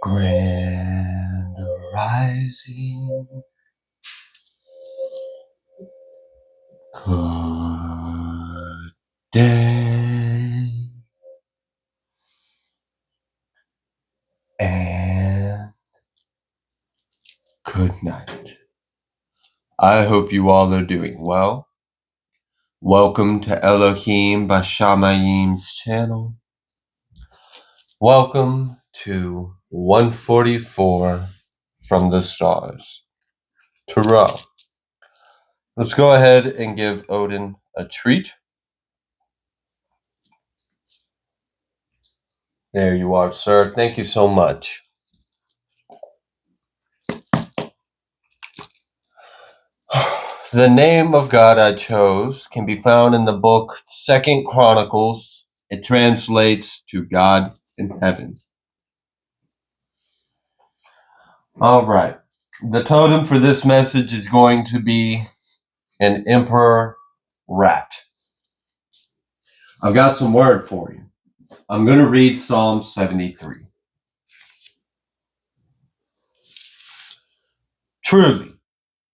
Grand Rising. Good day. And good night. I hope you all are doing well. Welcome to Elohim Bashamayim's channel. Welcome to 144 from the stars. Terrell. Let's go ahead and give Odin a treat. There you are, sir. Thank you so much. The name of God I chose can be found in the book 2 Chronicles. It translates to God in heaven. All right. The totem for this message is going to be an emperor rat. I've got some word for you. I'm going to read Psalm 73. Truly,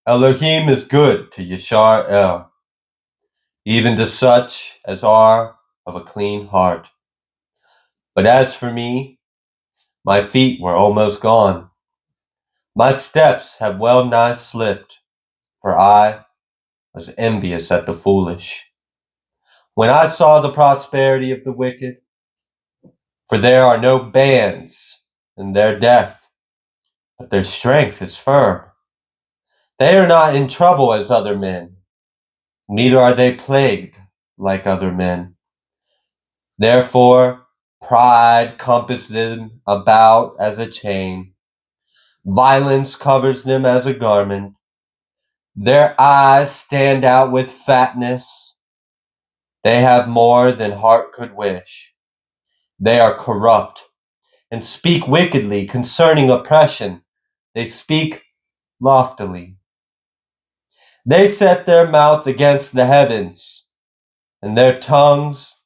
Elohim is good to Yashar El, even to such as are of a clean heart. But as for me, my feet were almost gone. My steps have well nigh slipped, for I was envious at the foolish. When I saw the prosperity of the wicked, for there are no bands in their death, but their strength is firm. They are not in trouble as other men, neither are they plagued like other men. Therefore, pride compasses them about as a chain. Violence covers them as a garment. Their eyes stand out with fatness. They have more than heart could wish. They are corrupt and speak wickedly concerning oppression. They speak loftily. They set their mouth against the heavens, and their tongues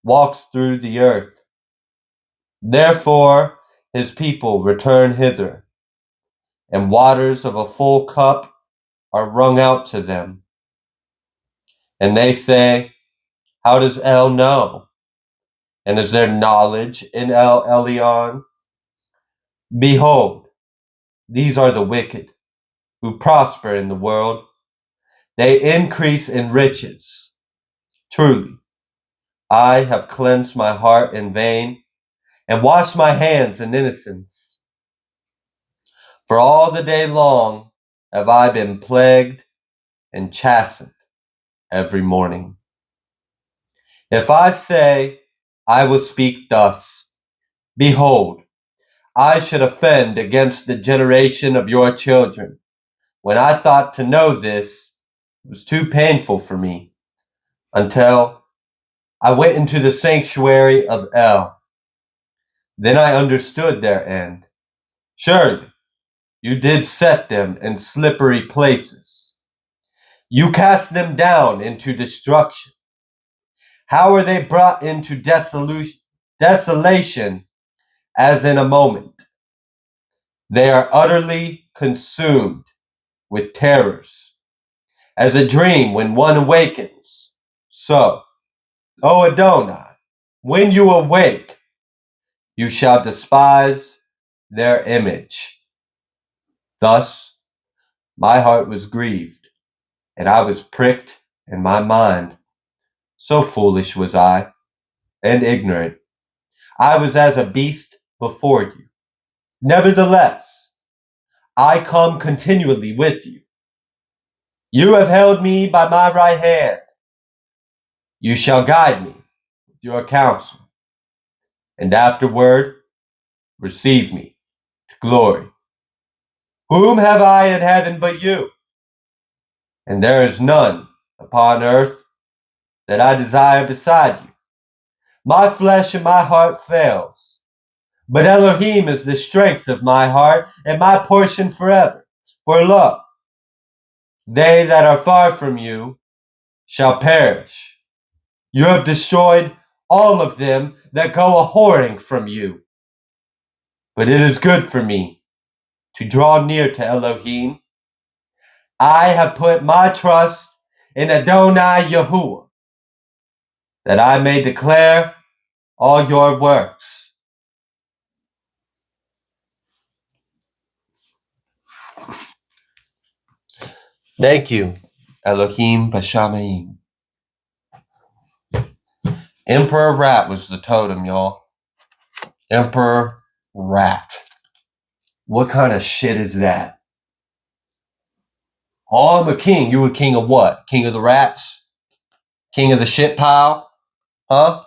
walks through the earth. Therefore his people return hither, and waters of a full cup are wrung out to them. And they say, how does El know? And is there knowledge in El Elyon? Behold, these are the wicked, who prosper in the world. They increase in riches. Truly, I have cleansed my heart in vain, and washed my hands in innocence. For all the day long have I been plagued and chastened every morning. If I say, I will speak thus, behold, I should offend against the generation of your children. When I thought to know this, it was too painful for me, until I went into the sanctuary of El. Then I understood their end. Surely, you did set them in slippery places. You cast them down into destruction. How are they brought into desolation as in a moment? They are utterly consumed with terrors, as a dream when one awakens. So, O Adonai, when you awake, you shall despise their image. Thus, my heart was grieved, and I was pricked in my mind. So foolish was I, and ignorant. I was as a beast before you. Nevertheless, I come continually with you. You have held me by my right hand. You shall guide me with your counsel, and afterward receive me to glory. Whom have I in heaven but you? And there is none upon earth that I desire beside you. My flesh and my heart fails, but Elohim is the strength of my heart and my portion forever. For lo, they that are far from you shall perish. You have destroyed all of them that go a whoring from you. but it is good for me to draw near to Elohim. I have put my trust in Adonai Yahuwah, that I may declare all your works. Thank you, Elohim Bashamayim. Emperor Rat was the totem, y'all. Emperor Rat. What kind of shit is that? Oh, I'm a king. You a king of what? King of the rats? King of the shit pile? Huh?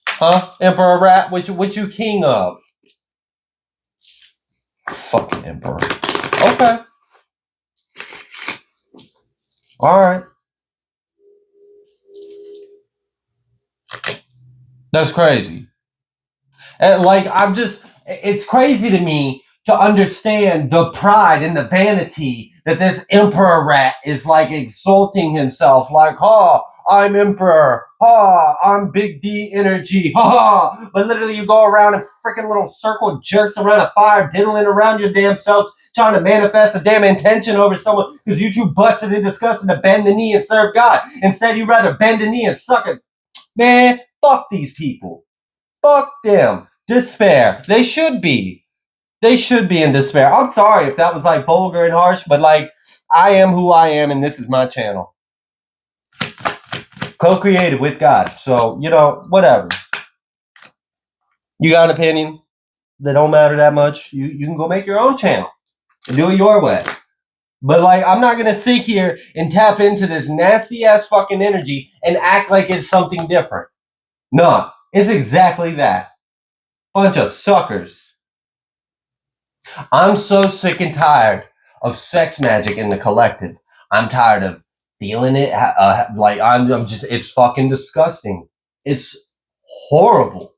Huh? Emperor Rat? What you king of? Fucking emperor. Okay. Alright. That's crazy. And it's crazy to me to understand the pride and the vanity that this emperor rat is like exalting himself, like, oh, I'm emperor, oh, I'm big D energy, oh, but literally you go around in freaking little circle jerks around a fire, diddling around your damn selves, trying to manifest a damn intention over someone because you too busted and disgusted to bend the knee and serve God. Instead, you rather bend the knee and suck it. Man, fuck these people. Fuck them. Despair. They should be. They should be in despair. I'm sorry if that was like vulgar and harsh, but like, I am who I am and this is my channel. Co-created with God. So, whatever. You got an opinion that don't matter that much, you can go make your own channel and do it your way. But like, I'm not going to sit here and tap into this nasty ass fucking energy and act like it's something different. No, it's exactly that. Bunch of suckers. I'm so sick and tired of sex magic in the collective. I'm tired of feeling it. It's fucking disgusting. It's horrible.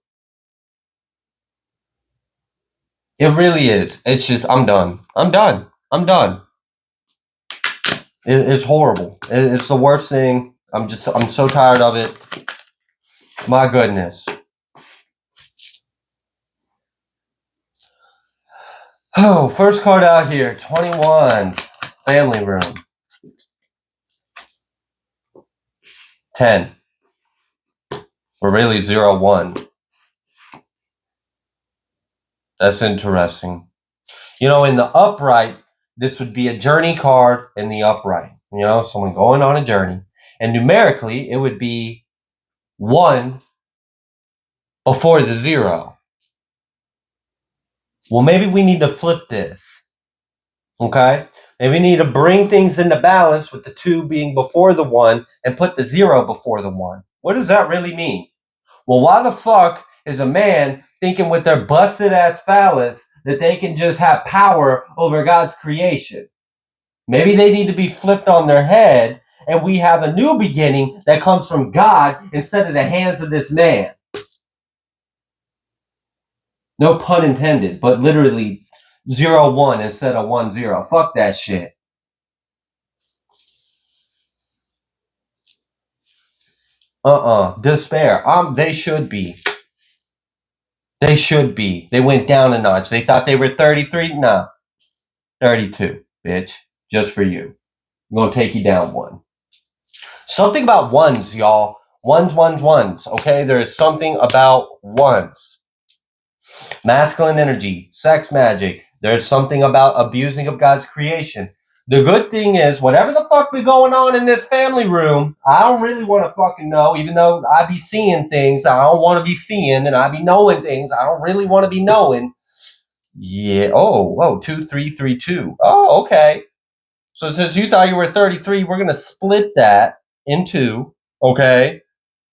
It really is. It's just, I'm done. I'm done. It's horrible. It's the worst thing. I'm so tired of it. My goodness. Oh, first card out here, 21, family room. 10. We're really 0-1. That's interesting. In the upright, this would be a journey card in the upright. Someone going on a journey. And numerically, it would be 1 before the 0. Well, maybe we need to flip this. Okay? Maybe we need to bring things into balance with the 2 being before the 1 and put the 0 before the 1. What does that really mean? Well, why the fuck is a man thinking with their busted ass phallus that they can just have power over God's creation? Maybe they need to be flipped on their head and we have a new beginning that comes from God instead of the hands of this man. No pun intended, but literally 0-1 instead of 1-0. Fuck that shit. Despair. They should be. They should be. They went down a notch. They thought they were 33. Nah. 32, bitch. Just for you. I'm gonna take you down 1. Something about ones, y'all. Ones. Okay? There is something about ones. Masculine energy, sex magic. There's something about abusing of God's creation. The good thing is, whatever the fuck be going on in this family room, I don't really want to fucking know, even though I be seeing things I don't want to be seeing, and I be knowing things I don't really want to be knowing. Yeah. Oh, 2, 3, 3, 2. Oh, okay. So since you thought you were 33, we're going to split that in 2. Okay.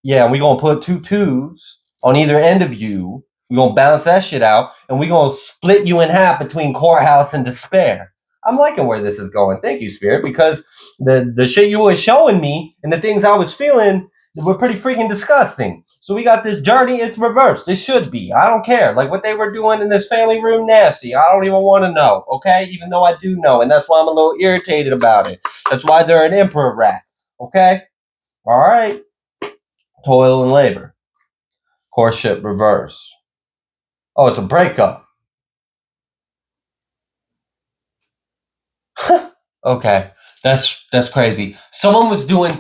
Yeah, and we're going to put 2 2s on either end of you. We're going to balance that shit out, and we're going to split you in half between courthouse and despair. I'm liking where this is going. Thank you, Spirit, because the shit you were showing me and the things I was feeling were pretty freaking disgusting. So we got this journey. It's reversed. It should be. I don't care. Like what they were doing in this family room, nasty. I don't even want to know, okay? Even though I do know, and that's why I'm a little irritated about it. That's why they're an emperor rat, okay? All right. Toil and labor. Courtship reverse. Oh, it's a breakup. Okay, that's crazy. Someone was doing.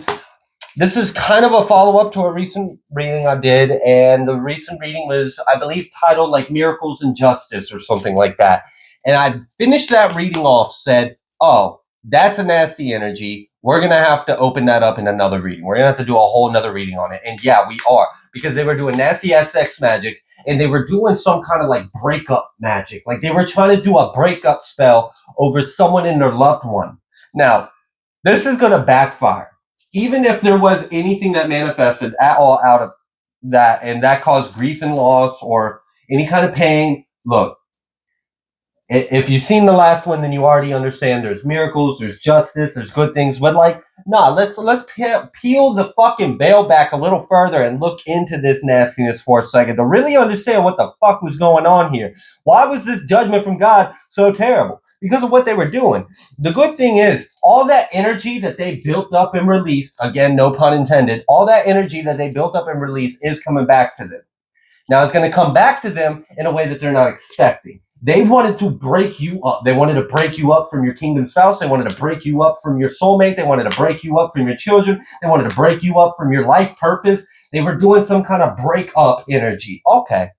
This is kind of a follow-up to a recent reading I did, and the recent reading was, I believe, titled like "Miracles and Justice" or something like that. And I finished that reading off, said, "Oh, that's a nasty energy. We're gonna have to open that up in another reading. We're gonna have to do a whole another reading on it." And yeah, we are, because they were doing nasty ass sex magic, and they were doing some kind of like breakup magic. Like they were trying to do a breakup spell over someone and their loved one. Now, this is gonna backfire. Even if there was anything that manifested at all out of that and that caused grief and loss or any kind of pain, look, if you've seen the last one, then you already understand there's miracles, there's justice, there's good things. But like, nah, let's peel the fucking veil back a little further and look into this nastiness for a second to really understand what the fuck was going on here. Why was this judgment from God so terrible? Because of what they were doing. The good thing is, all that energy that they built up and released, again, no pun intended, all that energy that they built up and released is coming back to them. Now it's going to come back to them in a way that they're not expecting. They wanted to break you up. They wanted to break you up from your kingdom spouse. They wanted to break you up from your soulmate. They wanted to break you up from your children. They wanted to break you up from your life purpose. They were doing some kind of break up energy. Okay.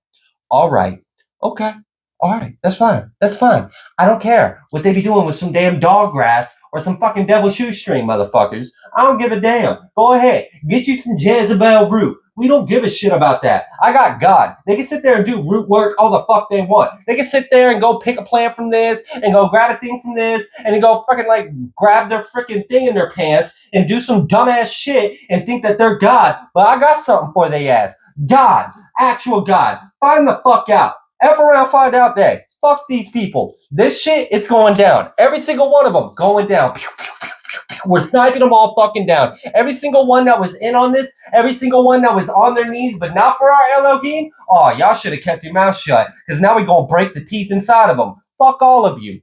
All right. Okay. All right. That's fine. That's fine. I don't care what they be doing with some damn dog grass or some fucking devil shoestring, motherfuckers. I don't give a damn. Go ahead. Get you some Jezebel root. We don't give a shit about that. I got God. They can sit there and do root work all the fuck they want. They can sit there and go pick a plant from this and go grab a thing from this and then go fucking like grab their freaking thing in their pants and do some dumbass shit and think that they're God. But I got something for they ass. God. Actual God. Find the fuck out. F around, find out day. Fuck these people. This shit, it's going down. Every single one of them going down. Pew, pew, pew, pew, pew. We're sniping them all fucking down. Every single one that was in on this, every single one that was on their knees, but not for our Elohim, oh, y'all should have kept your mouth shut, because now we're going to break the teeth inside of them. Fuck all of you.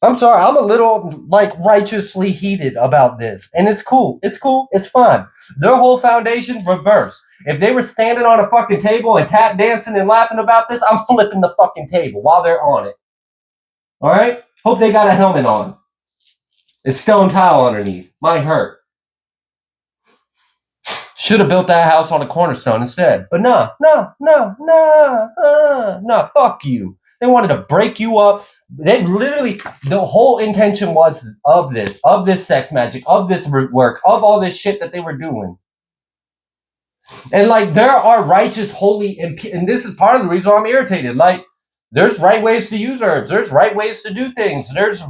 I'm sorry, I'm a little, like, righteously heated about this. And it's cool. It's cool. It's fine. Their whole foundation, reverse. If they were standing on a fucking table and tap dancing and laughing about this, I'm flipping the fucking table while they're on it. All right? Hope they got a helmet on. It's stone tile underneath. Might hurt. Should have built that house on a cornerstone instead. But no, fuck you. They wanted to break you up. They literally, the whole intention was of this sex magic, of this root work, of all this shit that they were doing. And like, there are righteous, holy, and this is part of the reason I'm irritated. Like, there's right ways to use herbs. There's right ways to do things. There's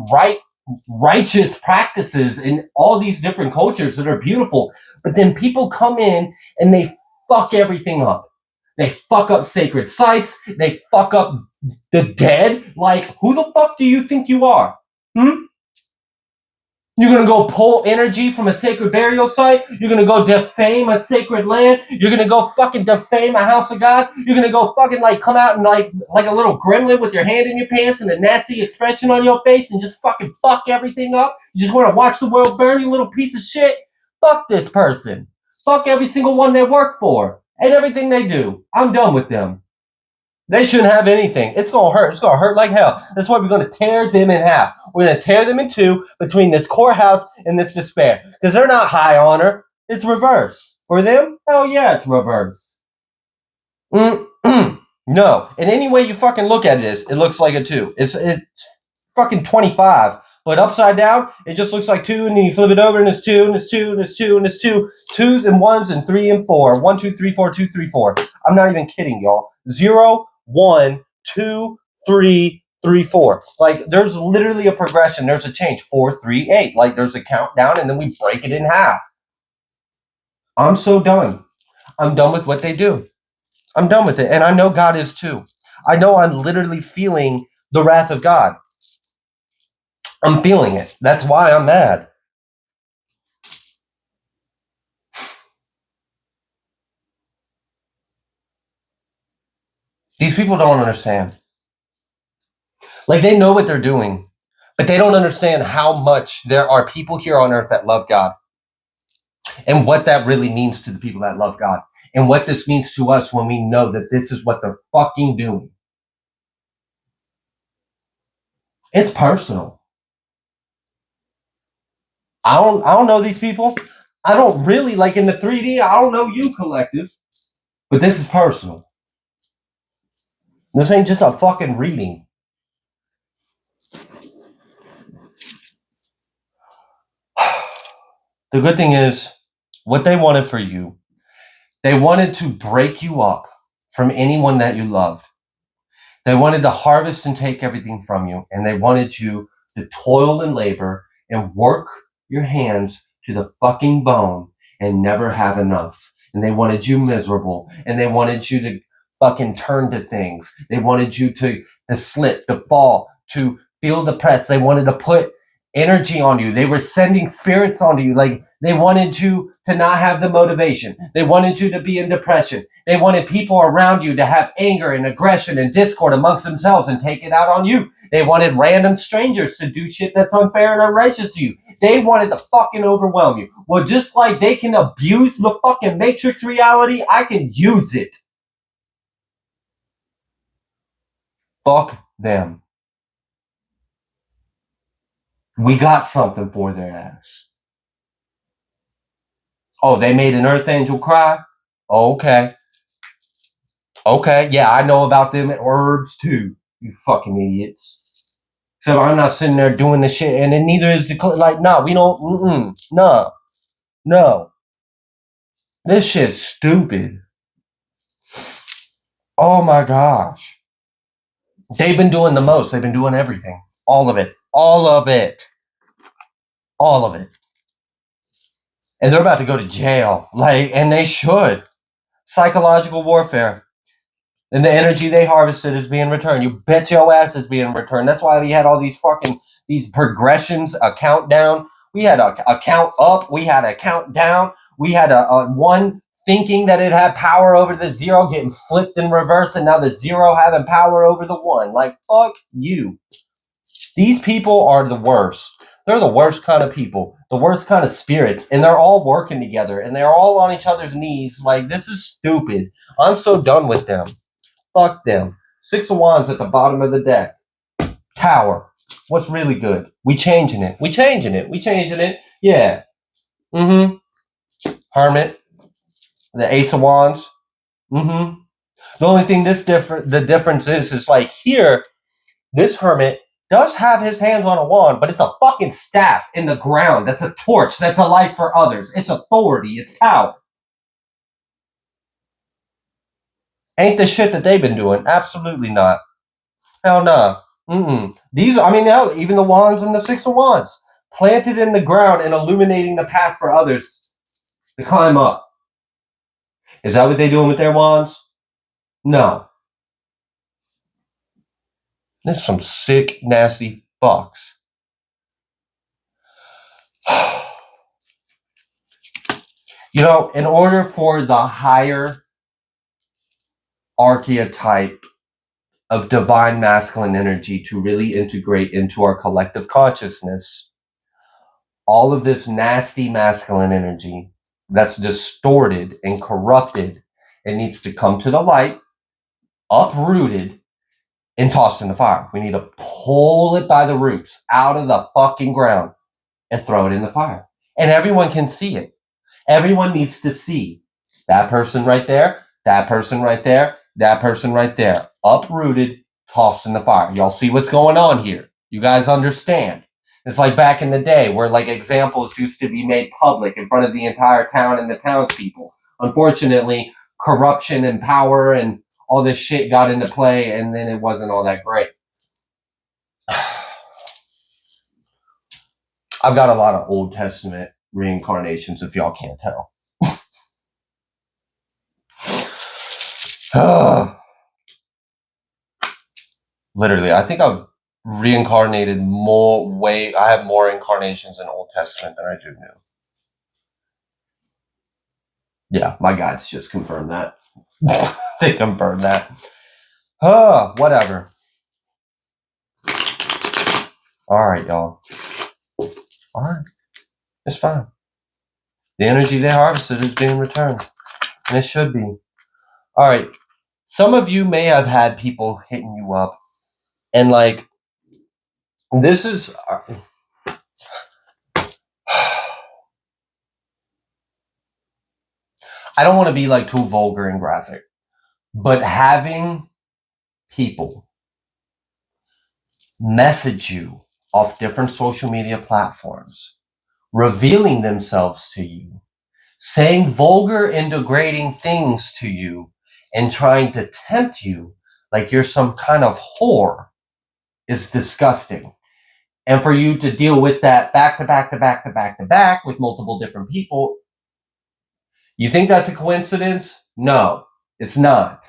righteous practices in all these different cultures that are beautiful. But then people come in and they fuck everything up. They fuck up sacred sites. They fuck up the dead. Like, who the fuck do you think you are? You're going to go pull energy from a sacred burial site? You're going to go defame a sacred land? You're going to go fucking defame a house of God? You're going to go fucking like come out and like a little gremlin with your hand in your pants and a nasty expression on your face and just fucking fuck everything up? You just want to watch the world burn, you little piece of shit? Fuck this person. Fuck every single one they work for and everything they do. I'm done with them. They shouldn't have anything. It's going to hurt. It's going to hurt like hell. That's why we're going to tear them in half. We're going to tear them in two between this courthouse and this despair. Because they're not high honor. It's reverse. For them, hell yeah, it's reverse. No. In any way you fucking look at this, it looks like a 2. It's fucking 25. But upside down, it just looks like 2, and then you flip it over, and it's 2, and it's 2, and it's 2, and it's 2. 2s and 1s and 3 and 4. 1, 2, 3, 4, 2, 3, 4. I'm not even kidding, y'all. 0, 1, 2, 3, 3, 4. Like, there's literally a progression. There's a change. 4, 3, 8. Like, there's a countdown, and then we break it in half. I'm so done. I'm done with what they do. I'm done with it, and I know God is too. I know I'm literally feeling the wrath of God. I'm feeling it. That's why I'm mad. These people don't understand. Like, they know what they're doing, but they don't understand how much there are people here on earth that love God and what that really means to the people that love God. and what this means to us when we know that this is what they're fucking doing. It's personal. I don't know these people. I don't really, like in the 3D, I don't know you, collective. But this is personal. This ain't just a fucking reading. The good thing is, what they wanted for you, they wanted to break you up from anyone that you loved. They wanted to harvest and take everything from you, and they wanted you to toil and labor and work your hands to the fucking bone and never have enough. And they wanted you miserable, and they wanted you to fucking turn to things. They wanted you to slip, to fall, to feel depressed. They wanted to put energy on you. They were sending spirits onto you. Like, they wanted you to not have the motivation. They wanted you to be in depression. They wanted people around you to have anger and aggression and discord amongst themselves and take it out on you. They wanted random strangers to do shit that's unfair and unrighteous to you. They wanted to fucking overwhelm you. Well, just like they can abuse the fucking Matrix reality, I can use it. Fuck them. We got something for their ass. Oh, they made an Earth Angel cry? Oh, okay. Okay, yeah, I know about them herbs too, you fucking idiots. So I'm not sitting there doing the shit, and then neither is the, like, nah, we don't, no. This shit's stupid. Oh my gosh. They've been doing the most. They've been doing everything. All of it. All of it. All of it. And they're about to go to jail. Like, and they should. Psychological warfare. And the energy they harvested is being returned. You bet your ass is being returned. That's why we had all these fucking, these progressions, a countdown. We had a count up. We had a count down. We had a one thinking that it had power over the zero getting flipped in reverse, and now the zero having power over the one. Like, fuck you. These people are the worst. They're the worst kind of people, the worst kind of spirits, and they're all working together, and they're all on each other's knees. Like, this is stupid. I'm so done with them. Fuck them. 6 of Wands at the bottom of the deck. Tower. What's really good? We changing it. Yeah. Hermit. The Ace of Wands. The only thing the difference is like here, this hermit does have his hands on a wand, but it's a fucking staff in the ground. That's a torch. That's a light for others. It's authority. It's power. Ain't the shit that they've been doing. Absolutely not. Hell no. These, I mean, hell, even the wands and the 6 of Wands, planted in the ground and illuminating the path for others to climb up. Is that what they're doing with their wands? No. There's some sick, nasty fucks. You know, in order for the higher archetype of divine masculine energy to really integrate into our collective consciousness, all of this nasty masculine energy that's distorted and corrupted, it needs to come to the light, uprooted, and tossed in the fire. We need to pull it by the roots out of the fucking ground and throw it in the fire. And everyone can see it. Everyone needs to see that person right there, that person right there, that person right there. Uprooted, tossed in the fire. Y'all see what's going on here? You guys understand? It's like back in the day where like examples used to be made public in front of the entire town and the townspeople. Unfortunately, corruption and power and all this shit got into play, and then it wasn't all that great. I've got a lot of Old Testament reincarnations, if y'all can't tell. Literally, I think I've reincarnated I have more incarnations in Old Testament than I do New. Yeah, my guides just confirmed that. They confirmed that. Whatever. Alright, y'all. Alright. It's fine. The energy they harvested is being returned. And it should be. All right. Some of you may have had people hitting you up. And like, this is... I don't want to be like too vulgar and graphic. But having people message you off different social media platforms, revealing themselves to you, saying vulgar and degrading things to you, and trying to tempt you like you're some kind of whore is disgusting. And for you to deal with that back to back to back to back to back with multiple different people, you think that's a coincidence? No, it's not.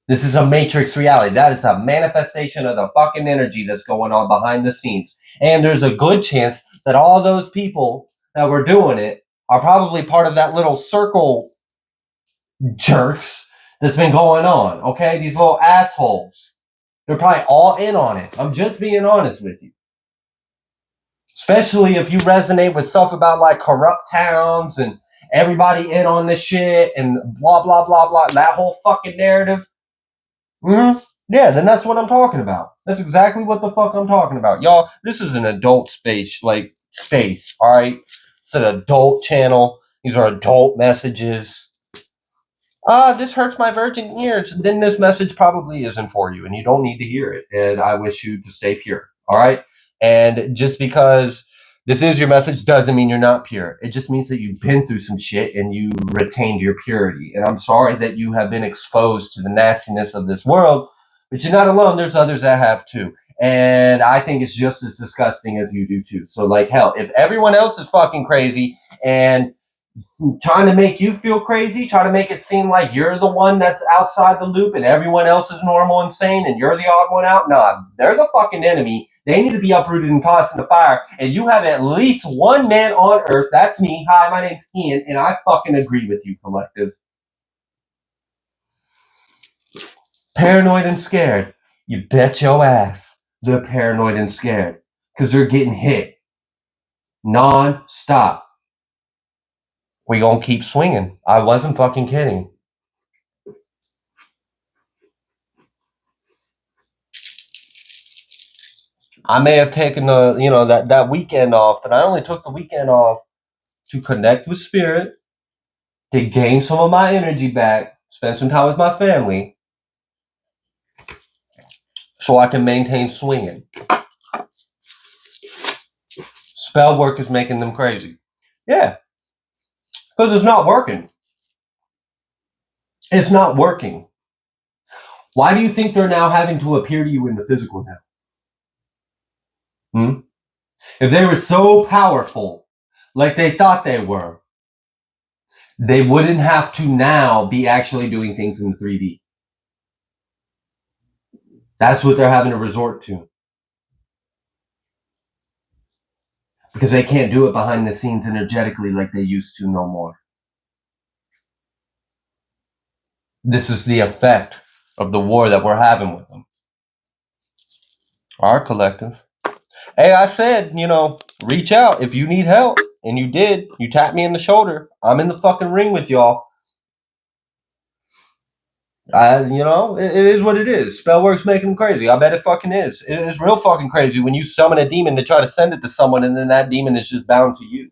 This is a matrix reality. That is a manifestation of the fucking energy that's going on behind the scenes. And there's a good chance that all those people that were doing it are probably part of that little circle jerks that's been going on, okay? These little assholes. They're probably all in on it. I'm just being honest with you. Especially if you resonate with stuff about like corrupt towns and everybody in on this shit and blah, blah, blah, blah. That whole fucking narrative. Yeah, then that's what I'm talking about. That's exactly what the fuck I'm talking about. Y'all, this is an adult space, all right? It's an adult channel. These are adult messages. This hurts my virgin ears. Then this message probably isn't for you, and you don't need to hear it. And I wish you to stay pure, all right? And just because this is your message doesn't mean you're not pure. It just means that you've been through some shit and you retained your purity. And I'm sorry that you have been exposed to the nastiness of this world, but you're not alone. There's others that have too. And I think it's just as disgusting as you do too. So like hell, if everyone else is fucking crazy and trying to make you feel crazy, trying to make it seem like you're the one that's outside the loop and everyone else is normal and sane and you're the odd one out, nah, they're the fucking enemy. They need to be uprooted and tossed in the fire. And you have at least one man on earth. That's me. Hi, my name's Ian, and I fucking agree with you, collective. Paranoid and scared. You bet your ass they're paranoid and scared. Because they're getting hit. Non-stop. We gonna keep swinging. I wasn't fucking kidding. I may have taken that weekend off, but I only took the weekend off to connect with spirit, to gain some of my energy back, spend some time with my family, so I can maintain swinging. Spell work is making them crazy. Yeah, because it's not working. It's not working. Why do you think they're now having to appear to you in the physical now? If they were so powerful, like they thought they were, they wouldn't have to now be actually doing things in 3D. That's what they're having to resort to. Because they can't do it behind the scenes energetically like they used to no more. This is the effect of the war that we're having with them. Our collective. Hey, I said, reach out if you need help. And you did. You tapped me in the shoulder. I'm in the fucking ring with y'all. It is what it is. Spellwork's making them crazy. I bet it fucking is. It is real fucking crazy when you summon a demon to try to send it to someone and then that demon is just bound to you.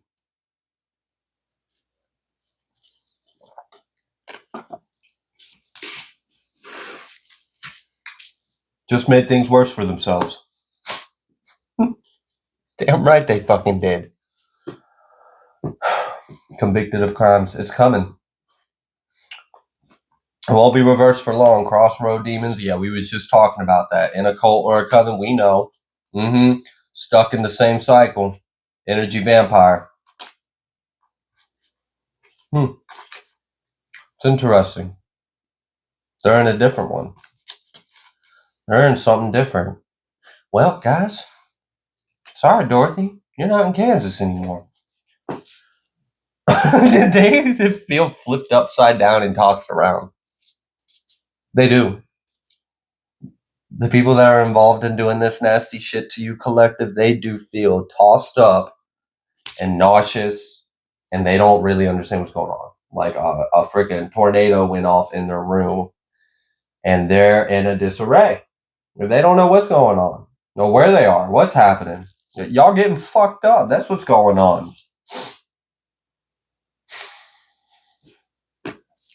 Just made things worse for themselves. Damn right they fucking did. Convicted of crimes. It's coming. It won't be reversed for long. Crossroad demons. Yeah, we was just talking about that. In a cult or a coven, we know. Stuck in the same cycle. Energy vampire. It's interesting. They're in a different one. They're in something different. Well, guys. Sorry, Dorothy. You're not in Kansas anymore. Did they feel flipped upside down and tossed around? They do. The people that are involved in doing this nasty shit to you, collective, they do feel tossed up and nauseous, and they don't really understand what's going on. like a freaking tornado went off in their room, and they're in a disarray. They don't know what's going on, or where they are, what's happening. Y'all getting fucked up. That's what's going on.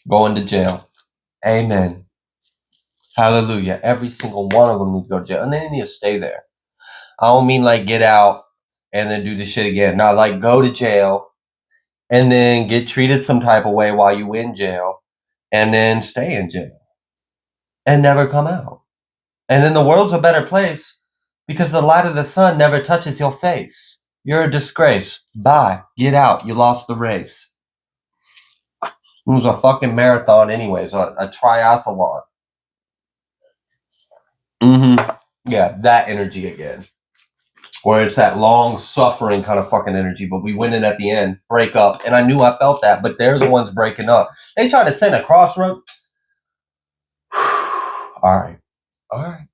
Going to jail. Amen. Hallelujah. Every single one of them need to go to jail, and they need to stay there. I don't mean like get out and then do the shit again. No, like go to jail and then get treated some type of way while you in jail, and then stay in jail and never come out. And then the world's a better place because the light of the sun never touches your face. You're a disgrace. Bye. Get out. You lost the race. It was a fucking marathon anyways, a triathlon. Yeah, that energy again. Where it's that long suffering kind of fucking energy, but we win it at the end, break up. And I knew I felt that, but they're the ones breaking up. They try to send a crossroad. All right.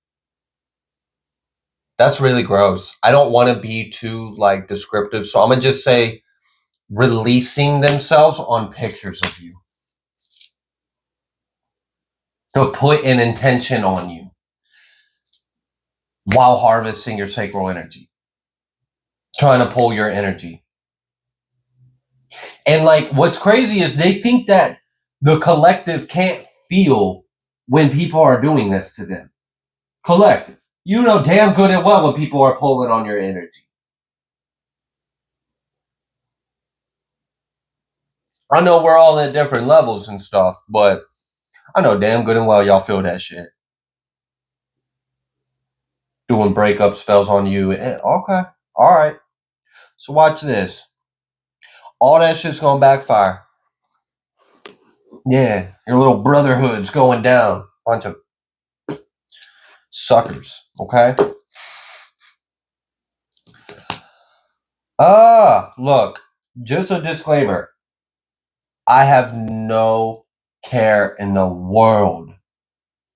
That's really gross. I don't want to be too like descriptive, so I'm gonna just say releasing themselves on pictures of you to put an intention on you while harvesting your sacral energy, trying to pull your energy. And like what's crazy is they think that the collective can't feel when people are doing this to them. Collective. You know damn good and well when people are pulling on your energy. I know we're all at different levels and stuff, but I know damn good and well y'all feel that shit. Doing breakup spells on you. Okay. All right. So watch this. All that shit's gonna backfire. Yeah. Your little brotherhood's going down. Bunch of suckers. Okay? Look. Just a disclaimer. I have no care in the world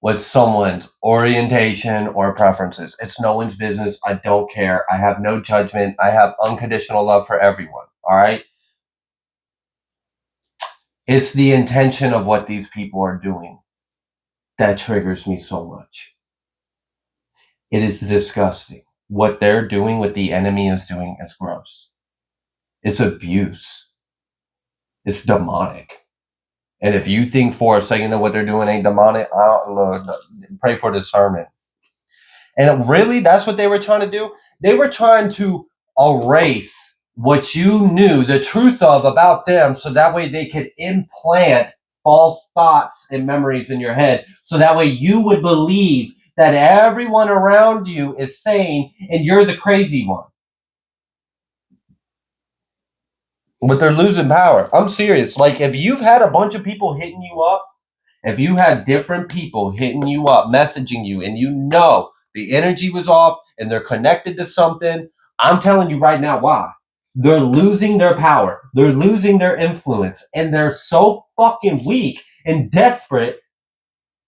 with someone's orientation or preferences. It's no one's business. I don't care. I have no judgment. I have unconditional love for everyone. All right? It's the intention of what these people are doing that triggers me so much. It is disgusting. What they're doing, what the enemy is doing, is gross. It's abuse. It's demonic. And if you think for a second that what they're doing ain't demonic, look, pray for discernment. And really, that's what they were trying to do. They were trying to erase what you knew, the truth of about them, so that way they could implant false thoughts and memories in your head. So that way you would believe that everyone around you is sane and you're the crazy one. But they're losing power. I'm serious. Like, if you've had a bunch of people hitting you up, if you had different people hitting you up, messaging you, and you know the energy was off and they're connected to something, I'm telling you right now why. They're losing their power. They're losing their influence. And they're so fucking weak and desperate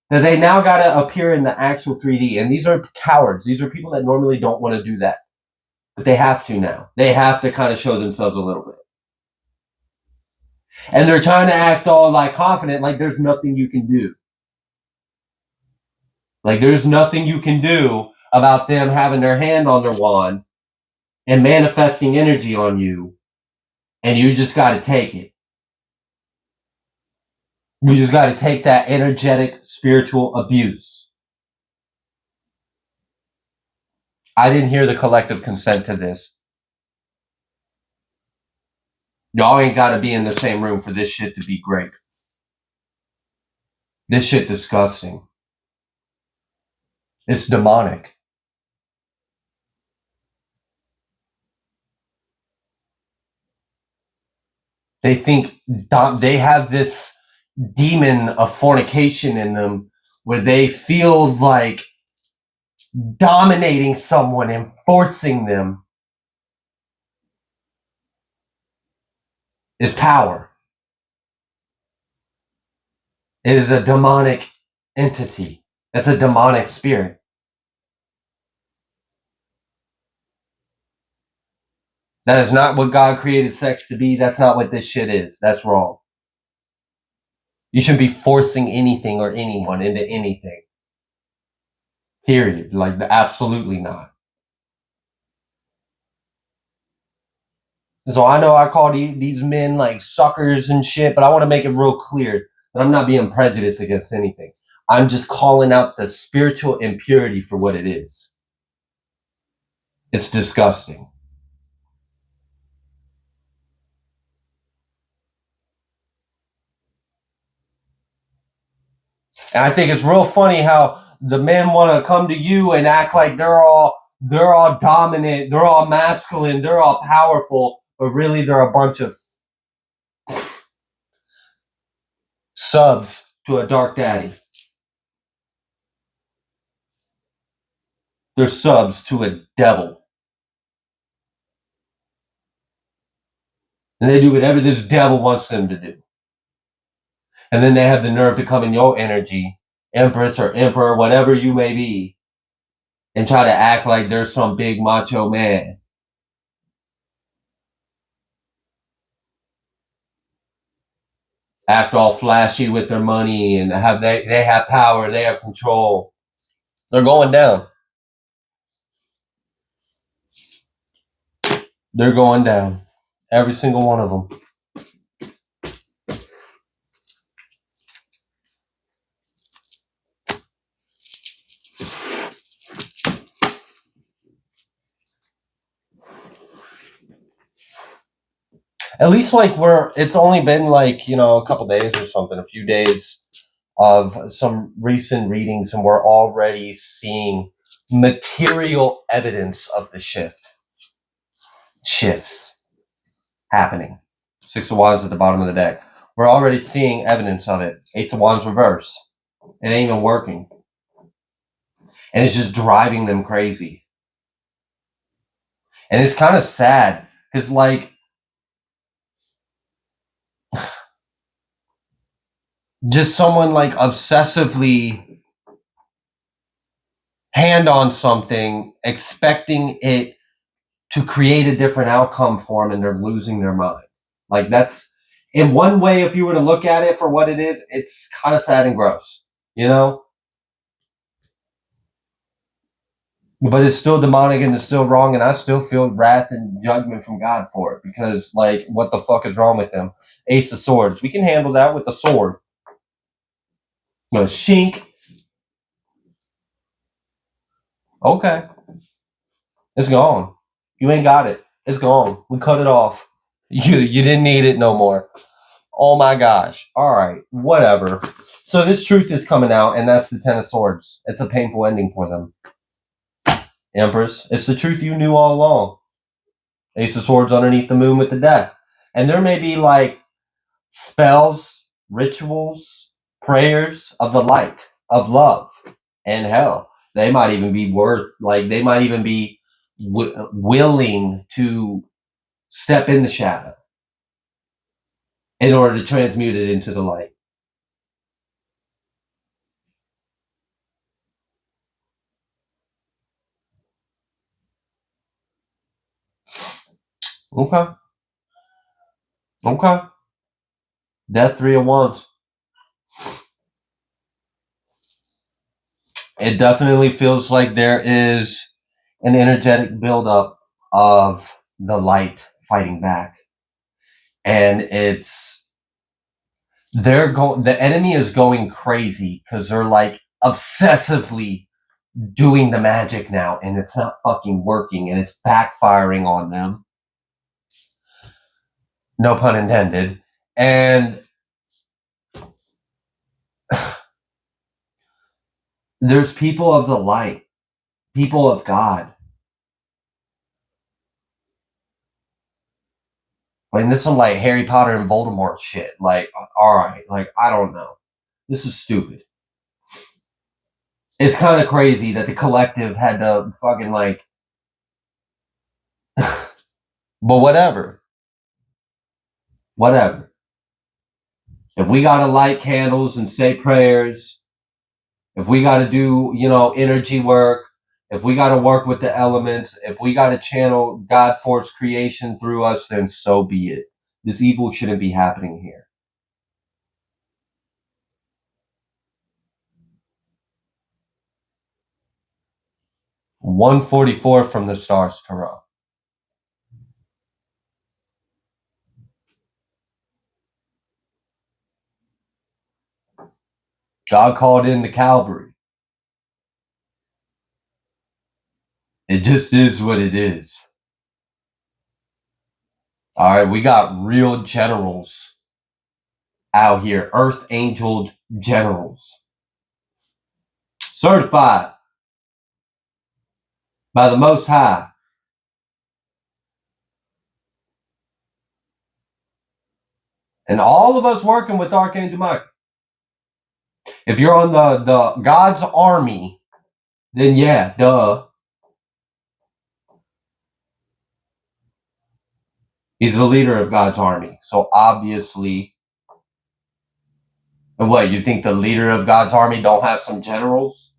that they now got to appear in the actual 3D. And these are cowards. These are people that normally don't want to do that. But they have to now. They have to kind of show themselves a little bit. And they're trying to act all like confident, like there's nothing you can do. Like there's nothing you can do about them having their hand on their wand and manifesting energy on you. And you just got to take it. You just got to take that energetic, spiritual abuse. I didn't hear the collective consent to this. Y'all ain't got to be in the same room for this shit to be great. This shit disgusting. It's demonic. They think they have this demon of fornication in them where they feel like dominating someone and forcing them is power. It is a demonic entity. It's a demonic spirit. That is not what God created sex to be. That's not what this shit is. That's wrong. You shouldn't be forcing anything or anyone into anything. Period. Like, absolutely not. So I know I call these men like suckers and shit, but I want to make it real clear that I'm not being prejudiced against anything. I'm just calling out the spiritual impurity for what it is. It's disgusting. And I think it's real funny how the men want to come to you and act like they're all dominant, they're all masculine, they're all powerful, but really they're a bunch of subs to a dark daddy. They're subs to a devil. And they do whatever this devil wants them to do. And then they have the nerve to come in your energy, empress or emperor, whatever you may be, and try to act like they're some big macho man. Act all flashy with their money and they have power, they have control. They're going down. They're going down. Every single one of them. At least like it's only been like, a couple days or something, a few days of some recent readings, and we're already seeing material evidence of the shifts happening. Six of Wands at the bottom of the deck. We're already seeing evidence of it. Ace of Wands reverse. It ain't even working. And it's just driving them crazy. And it's kind of sad because, like, just someone like obsessively hand on something, expecting it to create a different outcome for them, and they're losing their mind. Like, that's, in one way, if you were to look at it for what it is, it's kind of sad and gross, But it's still demonic and it's still wrong, and I still feel wrath and judgment from God for it, because, like, what the fuck is wrong with them? Ace of Swords. We can handle that with the sword. Shink. Okay. It's gone. You ain't got it. It's gone. We cut it off. You didn't need it no more. Oh my gosh. All right. Whatever. So this truth is coming out, and that's the Ten of Swords. It's a painful ending for them. Empress. It's the truth you knew all along. Ace of Swords underneath the moon with the death. And there may be like spells, rituals, prayers of the light, of love, and hell. They might even be they might even be willing to step in the shadow in order to transmute it into the light. Okay. Okay. Death, Three of Wands. It definitely feels like there is an energetic buildup of the light fighting back. And the enemy is going crazy because they're like obsessively doing the magic now, and it's not fucking working, and it's backfiring on them. No pun intended. And there's people of the light, people of God. I mean, this is some like Harry Potter and Voldemort shit. Like, all right, like, I don't know. This is stupid. It's kind of crazy that the collective had to fucking like, but whatever. Whatever. If we gotta light candles and say prayers, if we gotta do, energy work, if we gotta work with the elements, if we gotta channel God force creation through us, then so be it. This evil shouldn't be happening here. 144 from the stars, Tarot. God called in the cavalry. It just is what it is. All right, we got real generals out here. Earth angel generals. Certified by the Most High. And all of us working with Archangel Michael. If you're on the God's army, then yeah, duh. He's the leader of God's army. So obviously, and what, you think the leader of God's army don't have some generals?